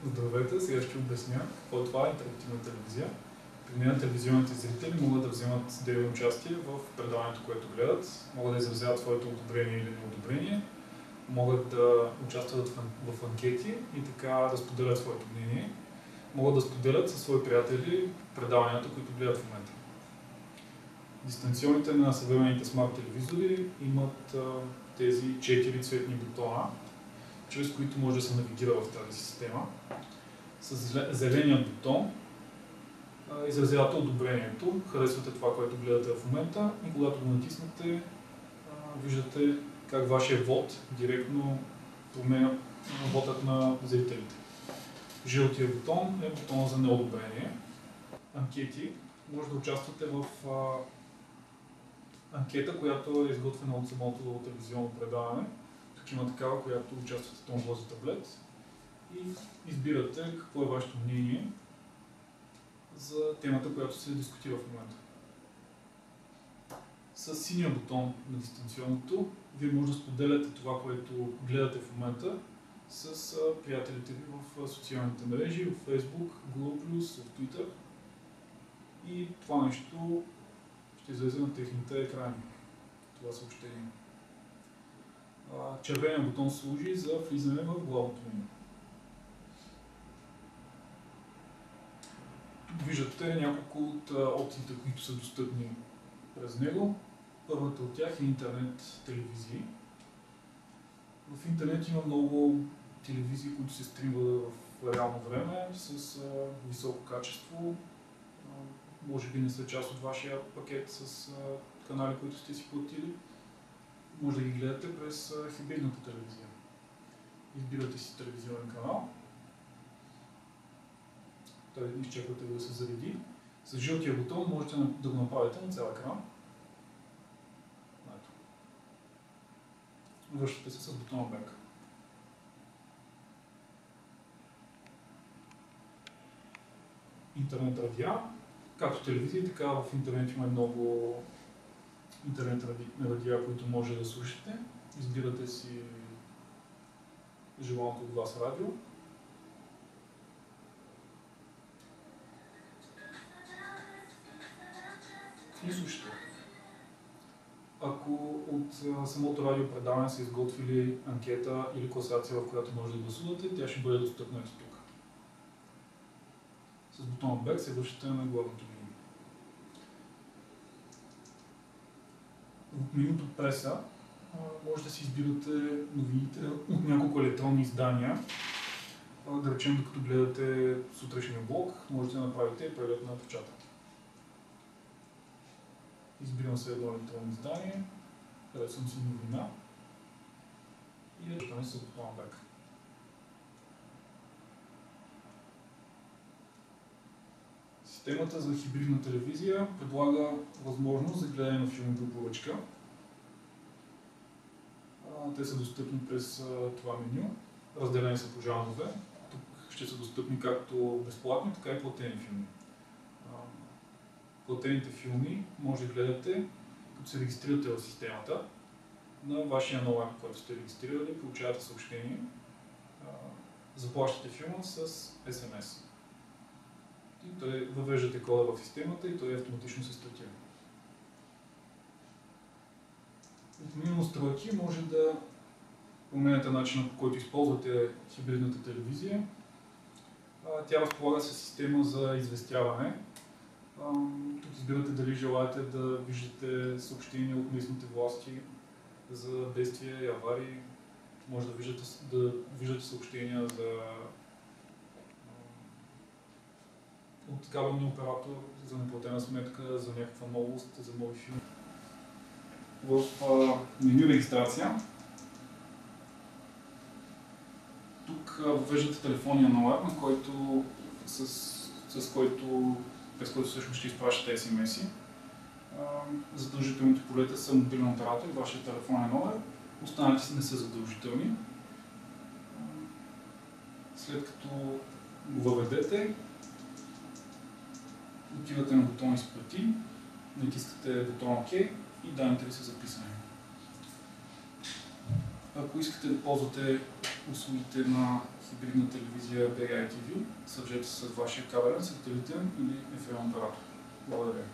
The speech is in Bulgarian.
Здравейте, сега ще обясня какво е това интерактивна телевизия. При нея телевизионните зрители могат да вземат деятелно участие в предаването, което гледат, могат да изразяват своето одобрение или неодобрение, могат да участват в анкети и така да споделят своето мнение, могат да споделят със свои приятели предаванията, които гледат в момента. Дистанционните на съвременните смарт телевизори имат тези 4 цветни бутона, чрез които може да се навигира в тази система. С зеленият бутон изразявате одобрението, харесвате това, което гледате в момента и когато го натиснете, виждате как вашия вод директно променя вотът на зрителите. Жълтия бутон е бутон за неодобрение. Анкети. Може да участвате в анкета, която е изготвена от самото телевизионно предаване. Тук има такава, която участвате в този таблет и избирате какво е вашето мнение за темата, която се дискутира в момента. С синия бутон на дистанционното вие може да споделяте това, което гледате в момента с приятелите ви в социалните мрежи, в Facebook, Google+, в Twitter. И това нещо ще излезе на техните екрани. Това съобщение. Червеният бутон служи за влизане в главното меню. Тук виждате няколко от опциите, които са достъпни през него. Първата от тях е интернет телевизии. В интернет има много телевизии, които се стримват в реално време с високо качество. Може би не са част от вашия пакет с канали, които сте си платили. Може да ги гледате през хибридната телевизия. Избирате си телевизионен канал. Той изчаквате да се зареди. С жълтия бутон можете да го направите на цял екран. Връщате се с бутона Back. Интернет радиа. Както телевизия, така в интернет има много интернет радиа, които може да слушате. Избирате си желаното от вас радио. И слушате. Ако от самото радиопредаване са изготвили анкета или класация, в която може да гласувате, тя ще бъде достъпна ето тук. С бутона Back се връщате на главното меню. В менюто преса може да си избирате новините от няколко електронни издания. Да речем, докато гледате сутрешния блог, можете да направите преглед на печата. Избирам се едно електронно издание, харесвам си новина и връщаме с бутона Back. Системата за хибридна телевизия предлага възможност за гледане на филми по поръчка. Те са достъпни през това меню. Разделени са по жанрове. Тук ще са достъпни както безплатни, така и платени филми. Платените филми може да гледате, като се регистрирате в системата. На вашия номер, който сте регистрирали, получавате съобщение. Заплащате филма с SMS. И той въвеждате кода в системата и той автоматично се стартира. От меню настройки може да променяте начина, по който използвате хибридната телевизия. Тя разполага с система за известяване. Тук избирате дали желаете да виждате съобщения от местните власти за бедствия и аварии. Може да виждате съобщения от кабелния оператор за неплатена сметка, за някаква новост, за нови филми. В меню регистрация тук въвеждате телефонния номер, през който всъщност ще изпращате SMS-и. Задължителните полета са мобилен оператор и вашия телефонен номер. Останалите не са задължителни. След като го въведете, отивате на бутон Изплати, натискате бутон ОК и данните ви са записани. Ако искате да ползвате услугите на хибридна телевизия BI TV. Свържете се с вашия кабелен, сателитен или FM оператор. Благодаря.